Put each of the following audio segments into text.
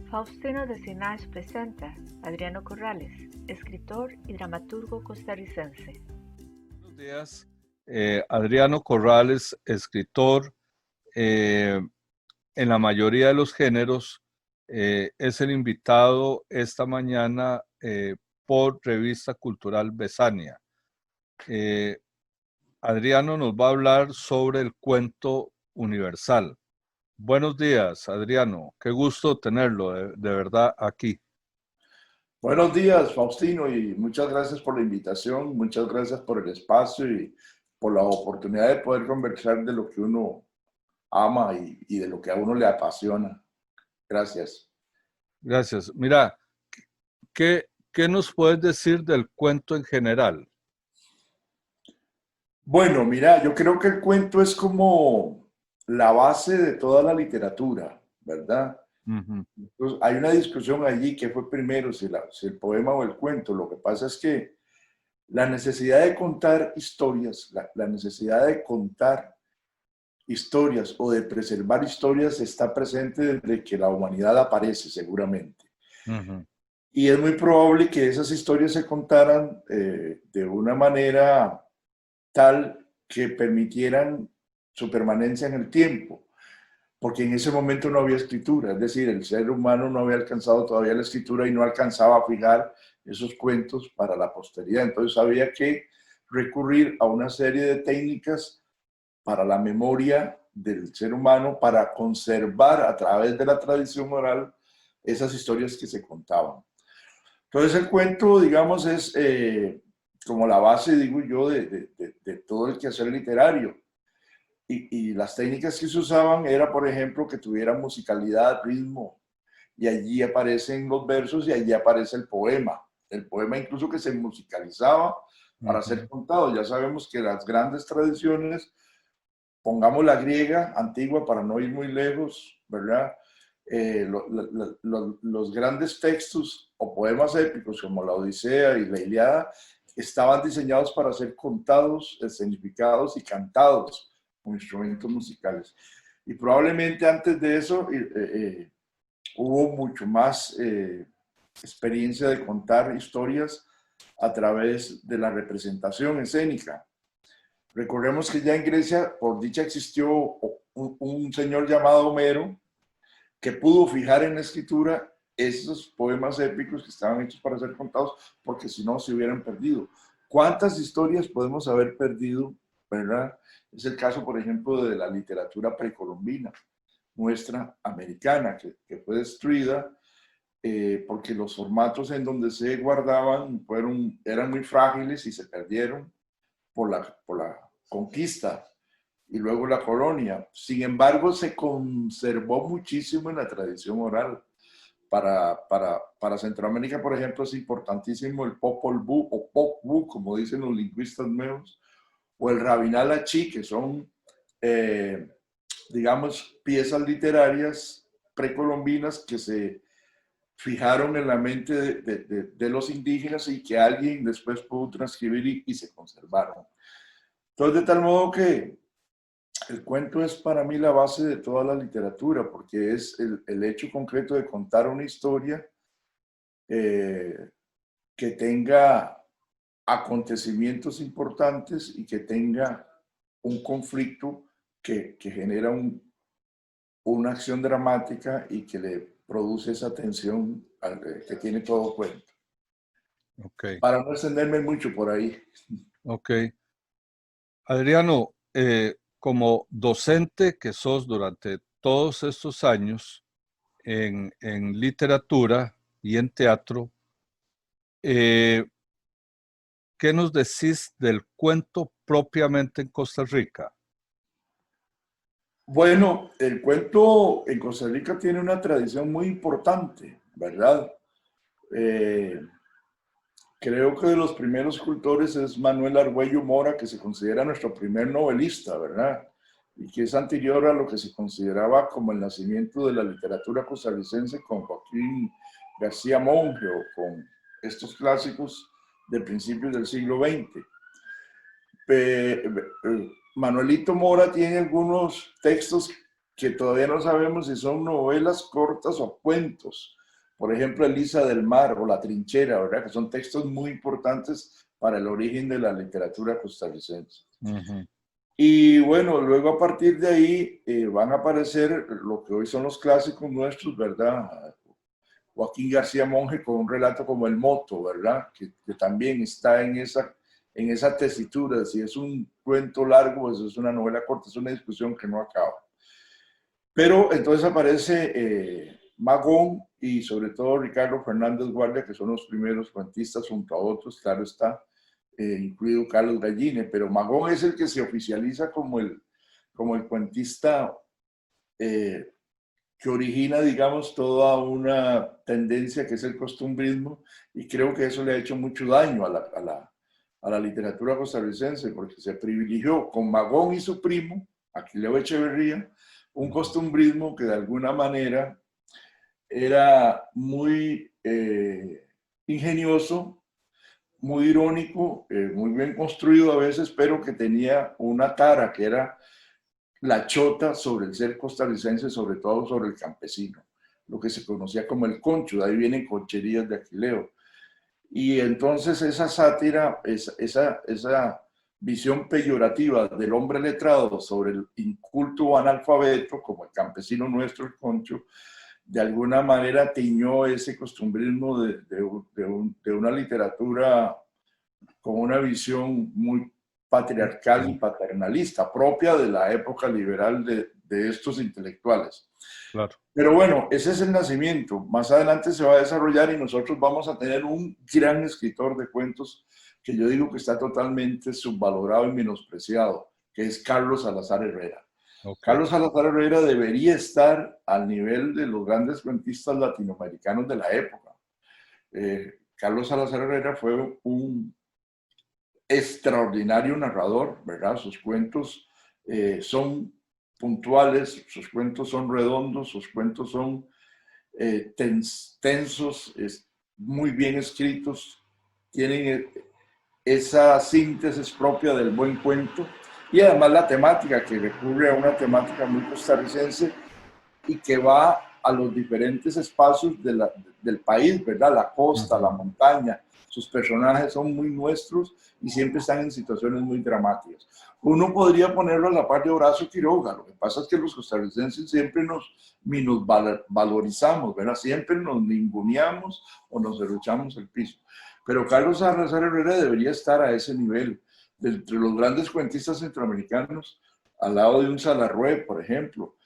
Faustino de Sinash presenta a Adriano Corrales, escritor y dramaturgo costarricense. Buenos días, Adriano Corrales, escritor en la mayoría de los géneros, es el invitado esta mañana por Revista Cultural Besania. Adriano nos va a hablar sobre el cuento universal. Buenos días, Adriano. Qué gusto tenerlo de verdad aquí. Buenos días, Faustino, y muchas gracias por la invitación, muchas gracias por el espacio y por la oportunidad de poder conversar de lo que uno ama y de lo que a uno le apasiona. Gracias. Gracias. Mira, ¿qué nos puedes decir del cuento en general? Bueno, mira, yo creo que el cuento es como la base de toda la literatura, ¿verdad? Uh-huh. Entonces, hay una discusión allí que fue primero, si el poema o el cuento. Lo que pasa es que la necesidad de contar historias, la necesidad de contar historias o de preservar historias está presente desde que la humanidad aparece, seguramente. Uh-huh. Y es muy probable que esas historias se contaran de una manera tal que permitieran su permanencia en el tiempo, porque en ese momento no había escritura, es decir, el ser humano no había alcanzado todavía la escritura y no alcanzaba a fijar esos cuentos para la posteridad. Entonces había que recurrir a una serie de técnicas para la memoria del ser humano, para conservar a través de la tradición oral esas historias que se contaban. Entonces el cuento, digamos, es como la base, digo yo, de todo el quehacer literario. Y las técnicas que se usaban era, por ejemplo, que tuviera musicalidad, ritmo, y allí aparecen los versos y allí aparece el poema. El poema incluso que se musicalizaba para ser contado. Ya sabemos que las grandes tradiciones, pongamos la griega antigua para no ir muy lejos, ¿verdad? Los grandes textos o poemas épicos como la Odisea y la Ilíada estaban diseñados para ser contados, escenificados y cantados con instrumentos musicales. Y probablemente antes de eso hubo mucho más experiencia de contar historias a través de la representación escénica. Recordemos que ya en Grecia, por dicha, existió un señor llamado Homero que pudo fijar en la escritura esos poemas épicos que estaban hechos para ser contados, porque si no se hubieran perdido. ¿Cuántas historias podemos haber perdido, verdad? Es el caso, por ejemplo, de la literatura precolombina, nuestra americana, que fue destruida porque los formatos en donde se guardaban eran muy frágiles y se perdieron por la conquista y luego la colonia. Sin embargo, se conservó muchísimo en la tradición oral. Para Centroamérica, por ejemplo, es importantísimo el Popol Vuh o Pop Vuh, como dicen los lingüistas nuevos, o el Rabinal Achí, que son, digamos, piezas literarias precolombinas que se fijaron en la mente de los indígenas y que alguien después pudo transcribir y se conservaron. Entonces, de tal modo que el cuento es para mí la base de toda la literatura, porque es el hecho concreto de contar una historia que tenga acontecimientos importantes y que tenga un conflicto que genera una acción dramática y que le produce esa tensión que tiene todo cuento. Okay. Para no extenderme mucho por ahí. Ok. Adriano, como docente que sos durante todos estos años en literatura y en teatro, ¿qué nos decís del cuento propiamente en Costa Rica? Bueno, el cuento en Costa Rica tiene una tradición muy importante, ¿verdad? Creo que de los primeros escritores es Manuel Argüello Mora, que se considera nuestro primer novelista, ¿verdad? Y que es anterior a lo que se consideraba como el nacimiento de la literatura costarricense con Joaquín García Monge o con estos clásicos de principios del siglo XX. Manuelito Mora tiene algunos textos que todavía no sabemos si son novelas cortas o cuentos, por ejemplo, Elisa del Mar o La Trinchera, ¿verdad? Que son textos muy importantes para el origen de la literatura costarricense. Y bueno, luego a partir de ahí van a aparecer lo que hoy son los clásicos nuestros, ¿verdad? Joaquín García Monge con un relato como El Moto, ¿verdad? Que también está en esa tesitura, si es un cuento largo o si es una novela corta, es una discusión que no acaba. Pero entonces aparece Magón y sobre todo Ricardo Fernández Guardia, que son los primeros cuentistas junto a otros, claro está, incluido Carlos Galline, pero Magón es el que se oficializa como el cuentista que origina, digamos, toda una tendencia que es el costumbrismo, y creo que eso le ha hecho mucho daño a la literatura costarricense, porque se privilegió con Magón y su primo, Aquileo Echeverría, un costumbrismo que de alguna manera era muy ingenioso, muy irónico, muy bien construido a veces, pero que tenía una tara que era la chota sobre el ser costarricense, sobre todo sobre el campesino, lo que se conocía como el concho, de ahí vienen concherías de Aquileo. Y entonces esa sátira, esa visión peyorativa del hombre letrado sobre el inculto analfabeto, como el campesino nuestro, el concho, de alguna manera tiñó ese costumbrismo de una literatura con una visión muy patriarcal y paternalista, propia de la época liberal de estos intelectuales. Claro. Pero bueno, ese es el nacimiento. Más adelante se va a desarrollar y nosotros vamos a tener un gran escritor de cuentos que yo digo que está totalmente subvalorado y menospreciado, que es Carlos Salazar Herrera. Okay. Carlos Salazar Herrera debería estar al nivel de los grandes cuentistas latinoamericanos de la época. Carlos Salazar Herrera fue un extraordinario narrador, ¿verdad? Sus cuentos son puntuales, sus cuentos son redondos, sus cuentos son tensos, muy bien escritos, tienen esa síntesis propia del buen cuento y además la temática, que recurre a una temática muy costarricense y que va a los diferentes espacios del país, ¿verdad? La costa, la montaña. Sus personajes son muy nuestros y siempre están en situaciones muy dramáticas. Uno podría ponerlo a la par de Horacio Quiroga. Lo que pasa es que los costarricenses siempre nos valorizamos, ¿verdad? Siempre nos ninguneamos o nos derruchamos el piso. Pero Carlos Salazar Herrera debería estar a ese nivel. Entre los grandes cuentistas centroamericanos, al lado de un Salarrué, por ejemplo,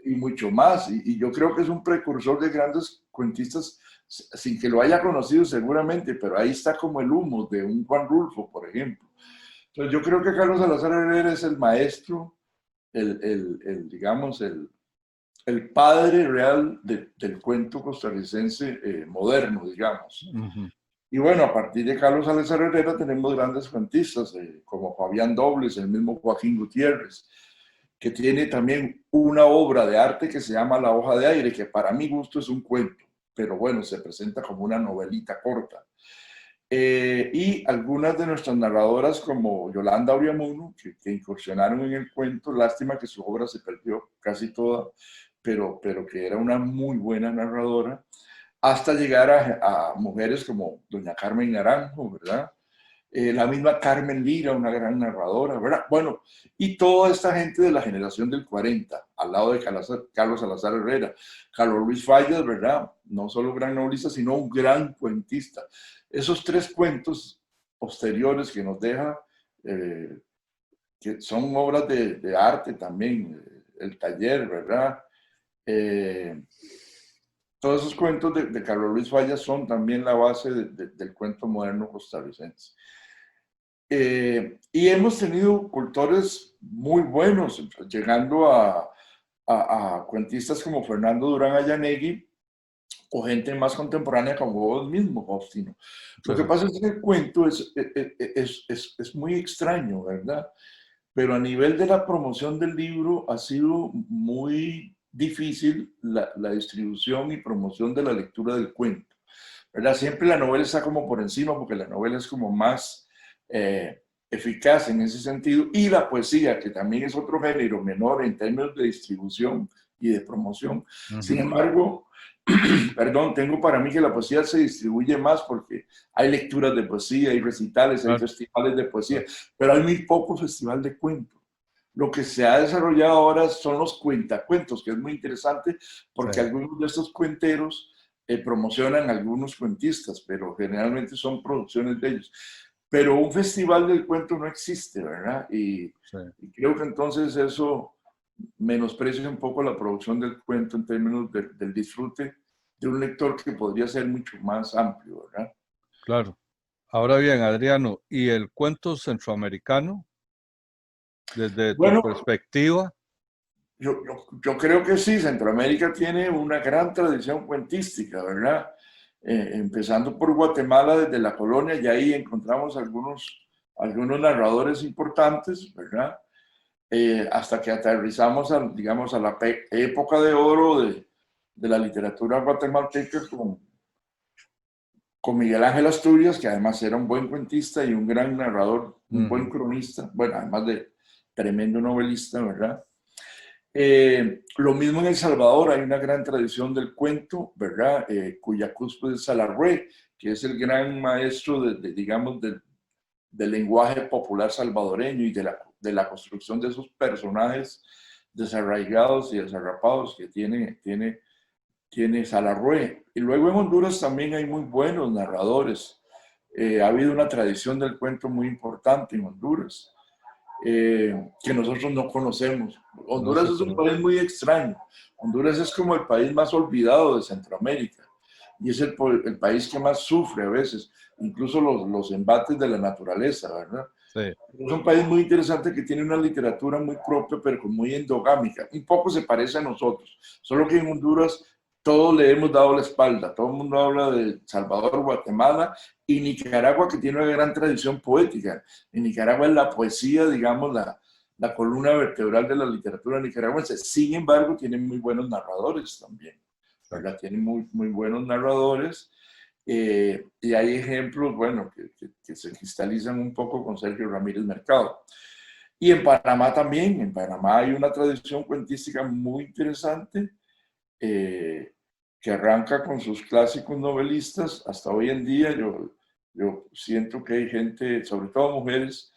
y mucho más. Y yo creo que es un precursor de grandes cuentistas, sin que lo haya conocido seguramente, pero ahí está como el humo de un Juan Rulfo, por ejemplo. Entonces yo creo que Carlos Salazar Herrera es el maestro, digamos, el padre real del cuento costarricense moderno, digamos. Y bueno, a partir de Carlos Salazar Herrera tenemos grandes cuentistas, como Fabián Dobles, el mismo Joaquín Gutiérrez, que tiene también una obra de arte que se llama La hoja de aire, que para mi gusto es un cuento, pero bueno, se presenta como una novelita corta. Y algunas de nuestras narradoras, como Yolanda Auriamuno, que incursionaron en el cuento, lástima que su obra se perdió casi toda, pero que era una muy buena narradora, hasta llegar a mujeres como doña Carmen Naranjo, ¿verdad? La misma Carmen Lira, una gran narradora, ¿verdad? Bueno, y toda esta gente de la generación del 40, al lado de Carlos Salazar Herrera, Carlos Luis Fallas, ¿verdad? No solo gran novelista, sino un gran cuentista. Esos tres cuentos posteriores que nos deja, que son obras de arte también, El Taller, ¿verdad? Todos esos cuentos de Carlos Luis Fallas son también la base del cuento moderno costarricense. Y hemos tenido cultores muy buenos, llegando a cuentistas como Fernando Durán Ayanegui, o gente más contemporánea como vos mismo, Faustino. Lo que pasa es que el cuento es muy extraño, ¿verdad? Pero a nivel de la promoción del libro ha sido muy difícil la distribución y promoción de la lectura del cuento, ¿verdad? Siempre la novela está como por encima porque la novela es como más eficaz en ese sentido, y la poesía, que también es otro género menor en términos de distribución y de promoción. Ujú. Sin embargo, perdón, tengo para mí que la poesía se distribuye más porque hay lecturas de poesía, hay recitales, hay Claro, festivales de poesía, claro. pero hay muy poco festival de cuentos. Lo que se ha desarrollado ahora son los cuentacuentos, que es muy interesante porque Sí, algunos de estos cuenteros promocionan a algunos cuentistas, pero generalmente son producciones de ellos. Pero un festival del cuento no existe, ¿verdad? sí. Y creo que entonces eso menosprecia un poco la producción del cuento en términos del disfrute de un lector que podría ser mucho más amplio, ¿verdad? Claro. Ahora bien, Adriano, ¿y el cuento centroamericano, desde tu Bueno, perspectiva? yo creo que sí, Centroamérica tiene una gran tradición cuentística, ¿verdad? Empezando por Guatemala desde la colonia, y ahí encontramos algunos narradores importantes, ¿verdad? Hasta que aterrizamos, digamos, a la época de oro de la literatura guatemalteca con Miguel Ángel Asturias, que además era un buen cuentista y un gran narrador, un buen Ujú. cronista, bueno, además de tremendo novelista, ¿verdad? Lo mismo en El Salvador, hay una gran tradición del cuento, ¿verdad? Cuya cúspide es Salarrué, que es el gran maestro, digamos, del lenguaje popular salvadoreño y de la construcción de esos personajes desarraigados y desarrapados que tiene Salarrué. Y luego en Honduras también hay muy buenos narradores. Ha habido una tradición del cuento muy importante en Honduras, que nosotros no conocemos. No Honduras se es un conoce. país muy extraño. Honduras es como el país más olvidado de Centroamérica y es el país que más sufre a veces, incluso los embates de la naturaleza, ¿verdad? Sí, Es un país muy interesante que tiene una literatura muy propia, pero muy endogámica. Un poco se parece a nosotros, solo que en Honduras todos le hemos dado la espalda. Todo el mundo habla de Salvador, Guatemala y Nicaragua, que tiene una gran tradición poética. En Nicaragua es la poesía, digamos, la columna vertebral de la literatura nicaragüense. Sin embargo, tienen muy buenos narradores también, ¿verdad? Tienen muy buenos narradores. Y hay ejemplos, bueno, que se cristalizan un poco con Sergio Ramírez Mercado. Y en Panamá también, en Panamá hay una tradición cuentística muy interesante, que arranca con sus clásicos novelistas. Hasta hoy en día yo siento que hay gente, sobre todo mujeres,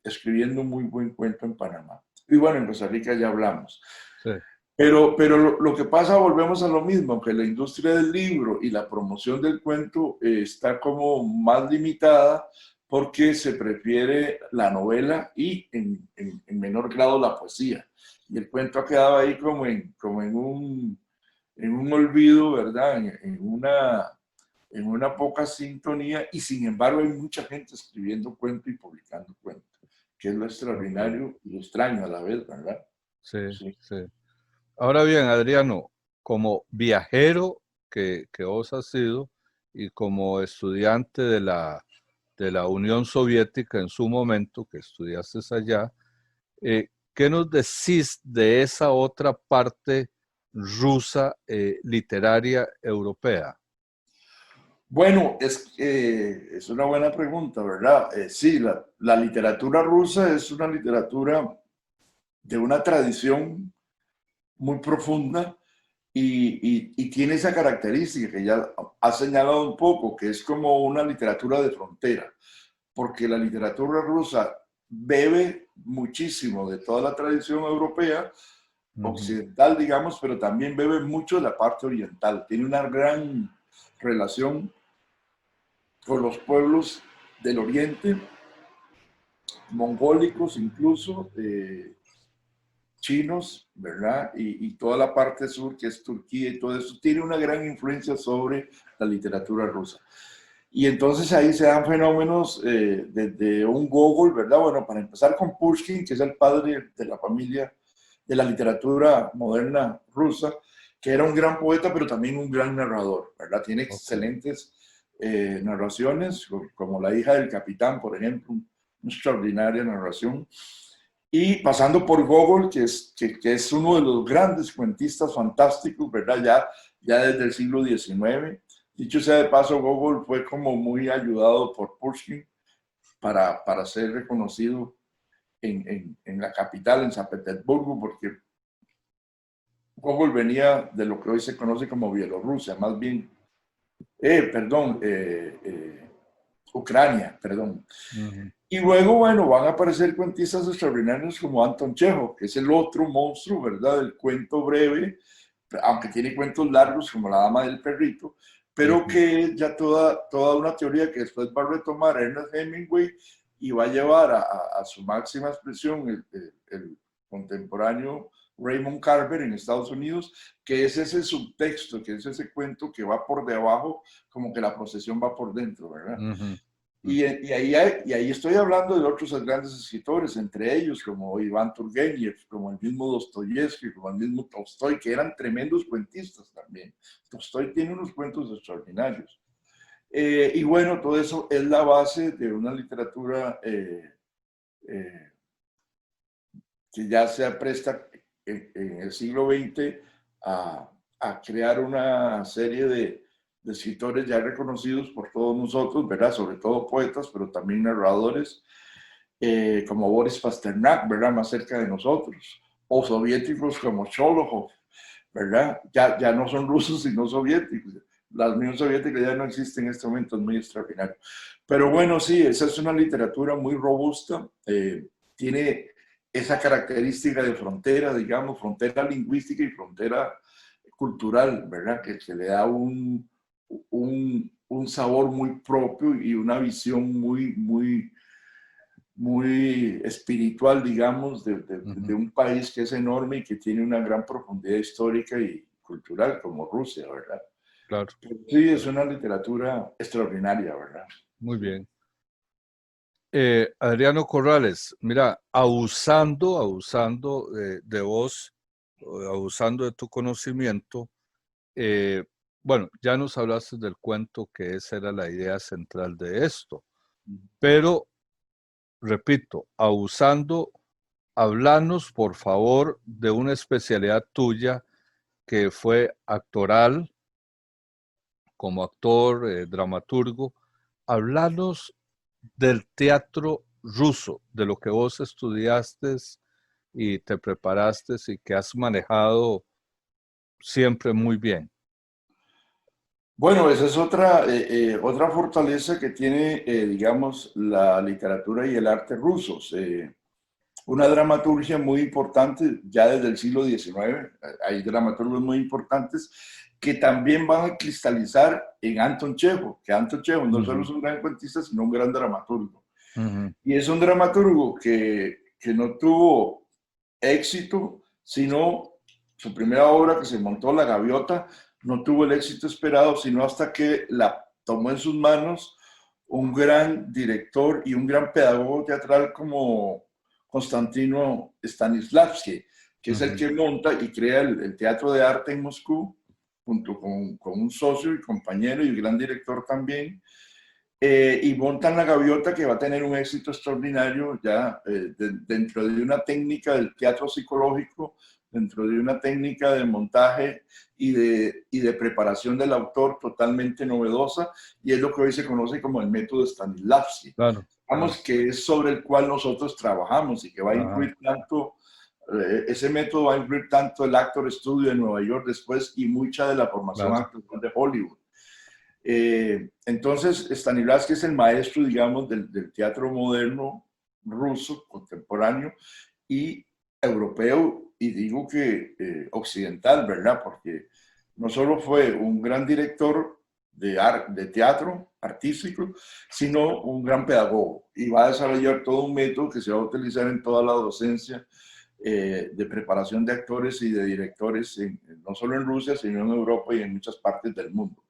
escribiendo un muy buen cuento en Panamá. Y bueno, en Costa Rica ya hablamos. sí. Pero lo que pasa, volvemos a lo mismo, que la industria del libro y la promoción del cuento está como más limitada porque se prefiere la novela y en menor grado la poesía. Y el cuento ha quedado ahí como en un olvido, ¿verdad? En una poca sintonía, y sin embargo hay mucha gente escribiendo cuento y publicando cuento, que es lo Ok. extraordinario y lo extraño a la vez, ¿verdad? Sí, Sí. sí. Ahora bien, Adriano, como viajero que vos has sido y como estudiante de la Unión Soviética en su momento, que estudiaste allá, ¿qué nos decís de esa otra parte rusa literaria europea? Bueno, es una buena pregunta, ¿verdad? Sí, la literatura rusa es una literatura de una tradición muy profunda y tiene esa característica que ya ha señalado un poco, que es como una literatura de frontera, porque la literatura rusa bebe muchísimo de toda la tradición europea, Ujú. occidental, digamos, pero también bebe mucho de la parte oriental. Tiene una gran relación con los pueblos del oriente, mongólicos incluso, chinos, ¿verdad? Y toda la parte sur, que es Turquía y todo eso, tiene una gran influencia sobre la literatura rusa. Y entonces ahí se dan fenómenos desde un Gogol, ¿verdad? Bueno, para empezar con Pushkin, que es el padre de la familia de la literatura moderna rusa, que era un gran poeta, pero también un gran narrador, ¿verdad? Tiene Ok, excelentes narraciones, como La hija del capitán, por ejemplo, una extraordinaria narración. Y pasando por Gogol, que es uno de los grandes cuentistas fantásticos, ¿verdad? Ya desde el siglo XIX. Dicho sea de paso, Gogol fue como muy ayudado por Pushkin para ser reconocido en la capital, en San Petersburgo, porque Gogol venía de lo que hoy se conoce como Bielorrusia, más bien, Ucrania, perdón. Y luego, bueno, van a aparecer cuentistas extraordinarios como Anton Chekhov, que es el otro monstruo, ¿verdad? Del cuento breve, aunque tiene cuentos largos como La Dama del Perrito, pero que es ya toda una teoría que después va a retomar Ernest Hemingway y va a llevar a su máxima expresión el contemporáneo Raymond Carver en Estados Unidos, que es ese subtexto, que es ese cuento que va por debajo, como que la procesión va por dentro, ¿verdad? Y ahí estoy hablando de otros grandes escritores, entre ellos como Iván Turgenev, como el mismo Dostoyevsky, como el mismo Tolstoy, que eran tremendos cuentistas también. Tolstoy tiene unos cuentos extraordinarios. Y bueno, todo eso es la base de una literatura que ya se presta en el siglo XX a crear una serie de escritores ya reconocidos por todos nosotros, ¿verdad? Sobre todo poetas, pero también narradores, como Boris Pasternak, ¿verdad? Más cerca de nosotros, o soviéticos como Sholokhov, ¿verdad? Ya no son rusos, sino soviéticos. La Unión Soviética ya no existe en este momento, es muy extraordinario. Pero bueno, sí, esa es una literatura muy robusta, tiene esa característica de frontera, digamos, frontera lingüística y frontera cultural, ¿verdad? Que se le da un sabor muy propio y una visión muy espiritual, digamos, de un país que es enorme y que tiene una gran profundidad histórica y cultural, como Rusia, ¿verdad? Claro. Sí, es una literatura extraordinaria, ¿verdad? Muy bien. Adriano Corrales, mira, abusando de vos, abusando de tu conocimiento, bueno, ya nos hablaste del cuento, que esa era la idea central de esto, pero, repito, abusando, hablanos, por favor, de una especialidad tuya que fue actoral, como actor, dramaturgo. Hablanos del teatro ruso, de lo que vos estudiaste y te preparaste y que has manejado siempre muy bien. Bueno, esa es otra fortaleza que tiene, digamos, la literatura y el arte rusos. Una dramaturgia muy importante ya desde el siglo XIX. Hay dramaturgos muy importantes que también van a cristalizar en Anton Chekhov, que Anton Chekhov no solo es un gran cuentista, sino un gran dramaturgo. Y es un dramaturgo que no tuvo éxito, sino su primera obra, que se montó La Gaviota, no tuvo el éxito esperado, sino hasta que la tomó en sus manos un gran director y un gran pedagogo teatral como Konstantino Stanislavski, que es el que monta y crea el Teatro de Arte en Moscú, junto con un socio y compañero y gran director también, y montan La Gaviota, que va a tener un éxito extraordinario ya dentro de una técnica del teatro psicológico, dentro de una técnica de montaje y de preparación del autor totalmente novedosa, y es lo que hoy se conoce como el método Stanislavski. Claro, Digamos que es sobre el cual nosotros trabajamos y que va a incluir tanto, ese método va a incluir tanto el Actor Studio de Nueva York después y mucha de la formación actual de Hollywood. Entonces, Stanislavski es el maestro, digamos, del teatro moderno ruso, contemporáneo y europeo, y digo que occidental, ¿verdad? Porque no solo fue un gran director de teatro artístico, sino un gran pedagogo, y va a desarrollar todo un método que se va a utilizar en toda la docencia de preparación de actores y de directores, no solo en Rusia, sino en Europa y en muchas partes del mundo.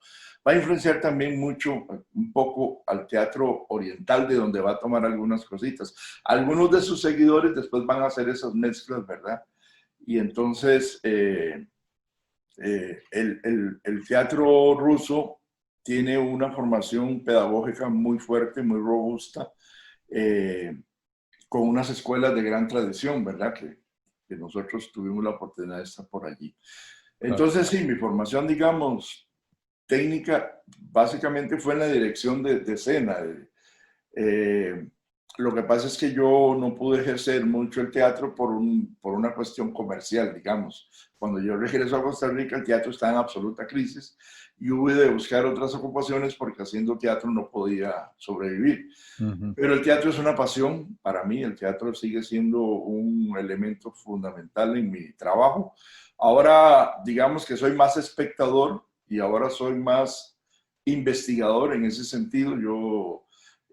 Va a influenciar también mucho, un poco, al teatro oriental, de donde va a tomar algunas cositas. Algunos de sus seguidores después van a hacer esas mezclas, ¿verdad? Y entonces el teatro ruso tiene una formación pedagógica muy fuerte, muy robusta, con unas escuelas de gran tradición, ¿verdad? Que nosotros tuvimos la oportunidad de estar por allí. Entonces, sí, mi formación, digamos, técnica, básicamente fue en la dirección de escena. Lo que pasa es que yo no pude ejercer mucho el teatro por una cuestión comercial, digamos. Cuando yo regreso a Costa Rica, el teatro está en absoluta crisis y hubo de buscar otras ocupaciones porque haciendo teatro no podía sobrevivir. Pero el teatro es una pasión para mí, el teatro sigue siendo un elemento fundamental en mi trabajo. Ahora, digamos que soy más espectador y ahora soy más investigador en ese sentido. Yo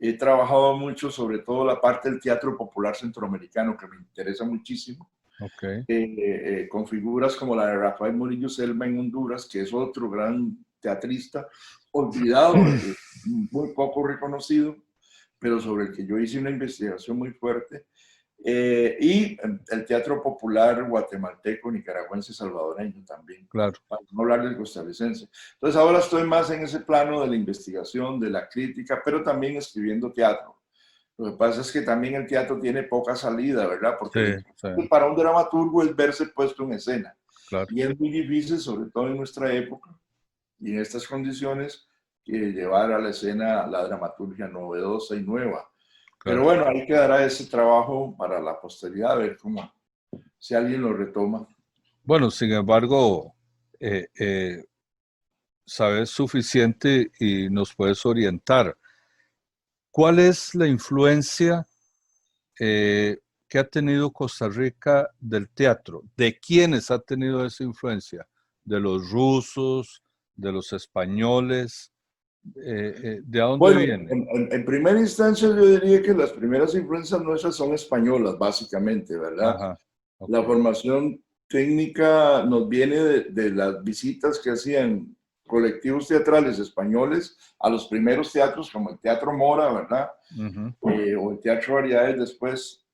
he trabajado mucho sobre todo la parte del teatro popular centroamericano, que me interesa muchísimo, Okay. con figuras como la de Rafael Murillo Selva en Honduras, que es otro gran teatrista, olvidado, muy poco reconocido, pero sobre el que yo hice una investigación muy fuerte. Y el teatro popular guatemalteco, nicaragüense, salvadoreño también, Claro. para no hablar del costarricense. Entonces ahora estoy más en ese plano de la investigación, de la crítica, pero también escribiendo teatro. Lo que pasa es que también el teatro tiene poca salida, ¿verdad? Porque Sí, sí, para un dramaturgo es verse puesto en escena. claro. Y es muy difícil, sobre todo en nuestra época y en estas condiciones, llevar a la escena la dramaturgia novedosa y nueva. Pero Claro. bueno, ahí quedará ese trabajo para la posteridad, a ver cómo, si alguien lo retoma. Bueno, sin embargo, eh, eh, sabes suficiente y nos puedes orientar. ¿Cuál es la influencia que ha tenido Costa Rica del teatro? ¿De quiénes ha tenido esa influencia? ¿De los rusos? ¿De los españoles? ¿De dónde Bueno, viene? en primera instancia yo diría que las primeras influencias nuestras son españolas, básicamente, ¿verdad? Ajá, La ok. formación técnica nos viene de las visitas que hacían colectivos teatrales españoles a los primeros teatros, como el Teatro Mora, ¿verdad? Ujú, O el Teatro Variedades después,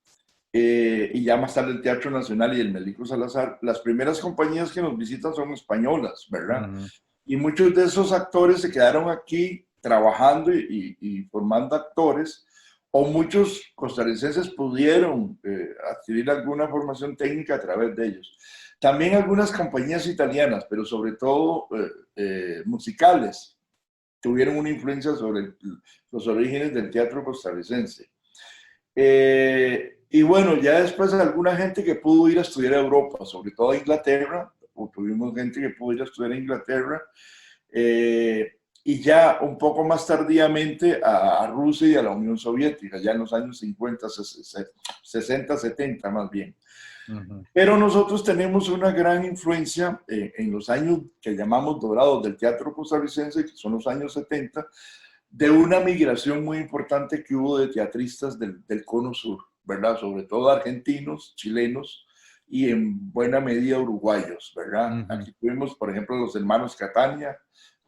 y ya más tarde el Teatro Nacional y el Melico Salazar. Las primeras compañías que nos visitan son españolas, ¿verdad? ujú, Y muchos de esos actores se quedaron aquí trabajando y formando actores, o muchos costarricenses pudieron adquirir alguna formación técnica a través de ellos. También algunas compañías italianas, pero sobre todo musicales, tuvieron una influencia sobre los orígenes del teatro costarricense. Y bueno, ya después alguna gente que pudo ir a estudiar a Europa, sobre todo a Inglaterra, o tuvimos gente que pudo ir a estudiar a Inglaterra, y ya un poco más tardíamente a Rusia y a la Unión Soviética, ya en los años 50, 60, 70 más bien. ujú. Pero nosotros tenemos una gran influencia en los años que llamamos dorados del teatro costarricense, que son los años 70, de una migración muy importante que hubo de teatristas del Cono Sur, ¿verdad? Sobre todo argentinos, chilenos y en buena medida uruguayos, ¿verdad? Ujú, Aquí tuvimos, por ejemplo, los hermanos Catania,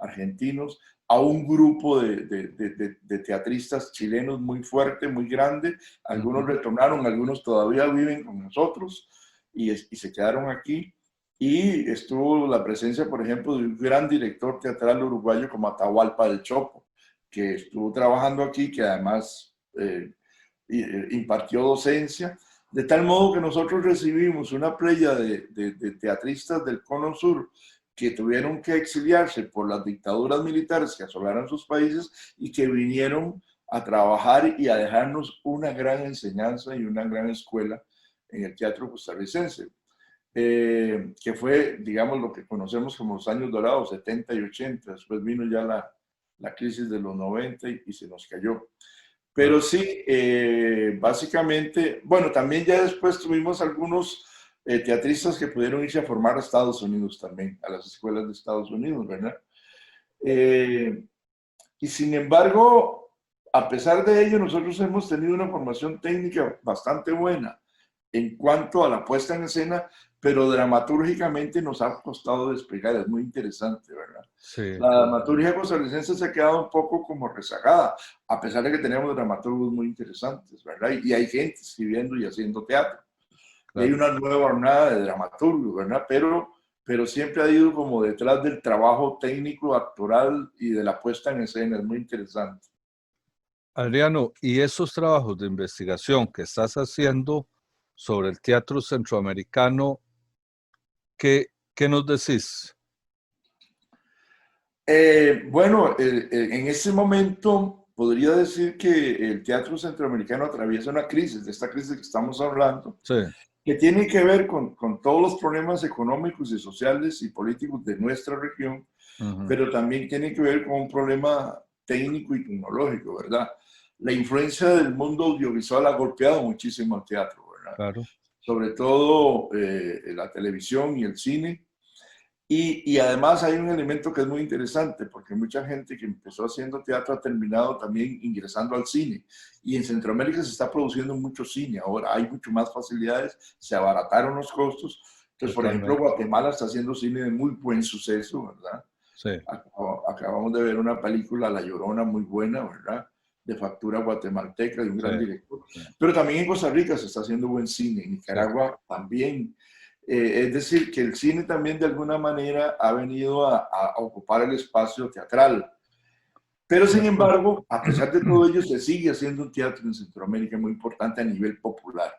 argentinos, a un grupo de teatristas chilenos muy fuerte, muy grande. Algunos ujú, retornaron, algunos todavía viven con nosotros y se quedaron aquí. Y estuvo la presencia, por ejemplo, de un gran director teatral uruguayo como Atahualpa del Chopo, que estuvo trabajando aquí, que además impartió docencia, de tal modo que nosotros recibimos una playa de teatristas del Cono Sur que tuvieron que exiliarse por las dictaduras militares que asolaron sus países y que vinieron a trabajar y a dejarnos una gran enseñanza y una gran escuela en el teatro costarricense, que fue, digamos, lo que conocemos como los años dorados, 70 y 80. Después vino ya la crisis de los 90 y se nos cayó. Pero claro. sí, básicamente, bueno, también ya después tuvimos algunos teatristas que pudieron irse a formar a Estados Unidos también, a las escuelas de Estados Unidos, ¿verdad? Eh, y sin embargo, a pesar de ello, nosotros hemos tenido una formación técnica bastante buena en cuanto a la puesta en escena, pero dramatúrgicamente nos ha costado despegar, es muy interesante, ¿verdad? Sí. La dramaturgia costarricense se ha quedado un poco como rezagada, a pesar de que tenemos dramaturgos muy interesantes, ¿verdad? Y hay gente escribiendo y haciendo teatro. Y hay Claro. una nueva hornada de dramaturgos, ¿verdad? Pero siempre ha ido como detrás del trabajo técnico, actoral y de la puesta en escena, es muy interesante. Adriano, ¿y esos trabajos de investigación que estás haciendo sobre el teatro centroamericano, qué nos decís? Bueno, en ese momento podría decir que el teatro centroamericano atraviesa una crisis, de esta crisis que estamos hablando, Sí. que tiene que ver con todos los problemas económicos y sociales y políticos de nuestra región, pero también tiene que ver con un problema técnico y tecnológico, ¿verdad? La influencia del mundo audiovisual ha golpeado muchísimo al teatro, ¿verdad? Claro. Sobre todo la televisión y el cine. Y además hay un elemento que es muy interesante, porque mucha gente que empezó haciendo teatro ha terminado también ingresando al cine. Y en Centroamérica se está produciendo mucho cine. Ahora hay mucho más facilidades, se abarataron los costos. Entonces, por ejemplo, Guatemala está haciendo cine de muy buen suceso, ¿verdad? Sí. Acabamos de ver una película, La Llorona, muy buena, ¿verdad? De factura guatemalteca, de un gran director. Sí. Pero también en Costa Rica se está haciendo buen cine, en Nicaragua también. Es decir, que el cine también de alguna manera ha venido a ocupar el espacio teatral. Pero sin embargo, a pesar de todo ello, se sigue haciendo un teatro en Centroamérica muy importante a nivel popular.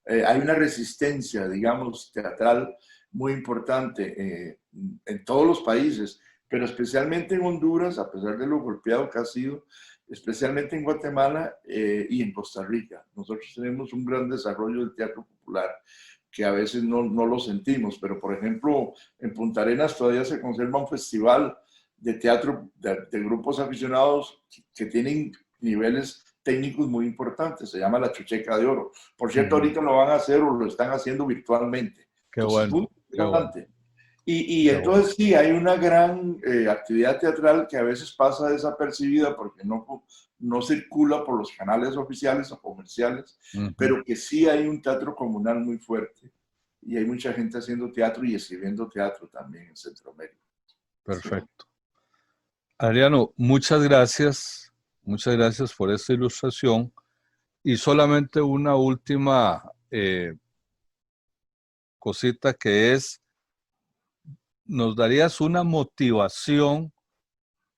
Hay una resistencia, digamos, teatral muy importante en todos los países, pero especialmente en Honduras, a pesar de lo golpeado que ha sido, especialmente en Guatemala y en Costa Rica. Nosotros tenemos un gran desarrollo del teatro popular, que a veces no lo sentimos, pero por ejemplo, en Punta Arenas todavía se conserva un festival de teatro de grupos aficionados que tienen niveles técnicos muy importantes, se llama La Chucheca de Oro. Por cierto, ahorita lo van a hacer o lo están haciendo virtualmente. Qué Entonces, bueno, muy qué bueno. Y entonces sí, hay una gran actividad teatral que a veces pasa desapercibida porque no circula por los canales oficiales o comerciales, pero que sí hay un teatro comunal muy fuerte y hay mucha gente haciendo teatro y escribiendo teatro también en Centroamérica. Perfecto. Adriano, muchas gracias por esta ilustración y solamente una última cosita que es, ¿nos darías una motivación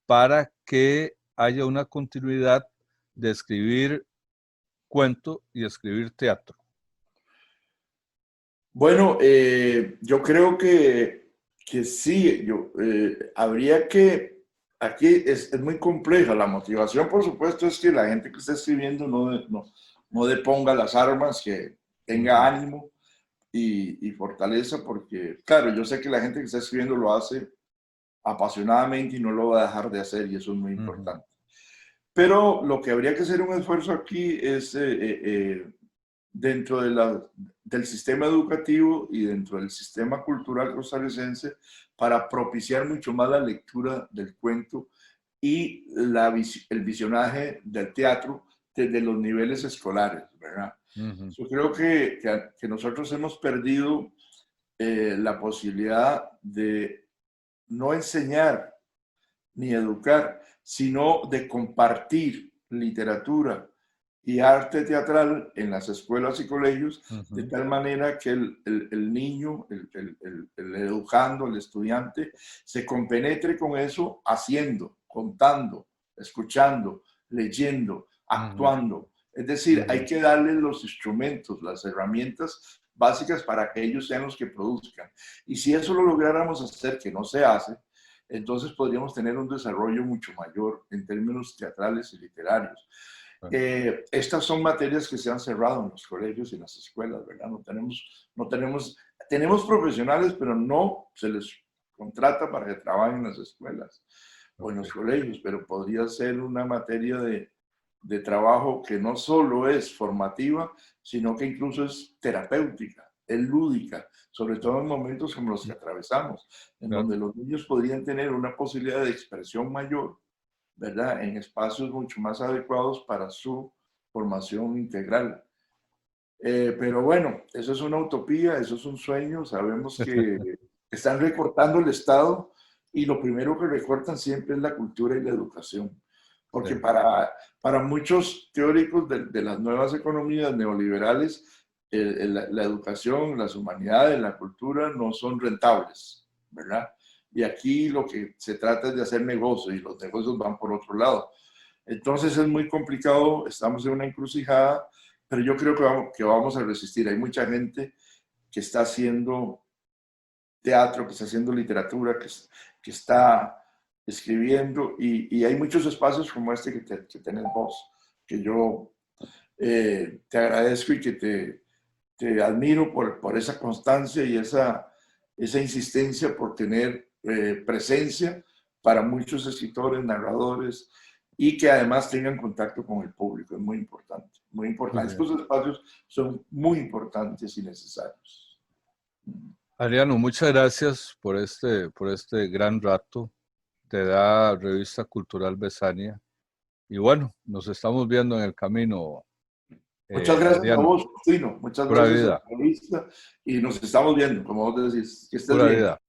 para que haya una continuidad de escribir cuento y escribir teatro? Bueno, yo creo que sí, habría que, aquí es muy compleja, la motivación por supuesto es que la gente que está escribiendo no deponga las armas, que tenga ánimo y fortaleza, porque claro, yo sé que la gente que está escribiendo lo hace apasionadamente y no lo va a dejar de hacer y eso es muy importante. Pero lo que habría que hacer un esfuerzo aquí es dentro del sistema educativo y dentro del sistema cultural costarricense para propiciar mucho más la lectura del cuento y el visionaje del teatro desde los niveles escolares, ¿verdad? Yo creo que nosotros hemos perdido la posibilidad de no enseñar ni educar, sino de compartir literatura y arte teatral en las escuelas y colegios, de tal manera que el niño, el educando, el estudiante, se compenetre con eso haciendo, contando, escuchando, leyendo, actuando. Es decir, hay que darles los instrumentos, las herramientas básicas para que ellos sean los que produzcan. Y si eso lo lográramos hacer, que no se hace, entonces podríamos tener un desarrollo mucho mayor en términos teatrales y literarios. Estas son materias que se han cerrado en los colegios y en las escuelas, ¿verdad? Tenemos profesionales, pero no se les contrata para que trabajen en las escuelas o en los colegios, pero podría ser una materia de trabajo que no solo es formativa, sino que incluso es terapéutica, es lúdica, sobre todo en momentos como los que atravesamos, en donde los niños podrían tener una posibilidad de expresión mayor, ¿verdad? En espacios mucho más adecuados para su formación integral. Pero bueno, eso es una utopía, eso es un sueño. Sabemos que están recortando el Estado y lo primero que recortan siempre es la cultura y la educación. Porque para muchos teóricos de las nuevas economías neoliberales, la educación, las humanidades, la cultura no son rentables, ¿verdad? Y aquí lo que se trata es de hacer negocios y los negocios van por otro lado. Entonces es muy complicado, estamos en una encrucijada, pero yo creo que vamos a resistir. Hay mucha gente que está haciendo teatro, que está haciendo literatura, que está escribiendo, y hay muchos espacios como este que tenés vos, que yo te agradezco y que te admiro por esa constancia y esa insistencia por tener presencia para muchos escritores, narradores, y que además tengan contacto con el público. Es muy importante, muy importante. Estos espacios son muy importantes y necesarios. Adriano, muchas gracias por este gran rato. Te da Revista Cultural Besania. Y bueno, nos estamos viendo en el camino. Muchas gracias Adriano. a vos, Justino. Muchas Pura gracias vida. a la revista. Y nos estamos viendo, como vos decís. Que estés Pura bien. vida.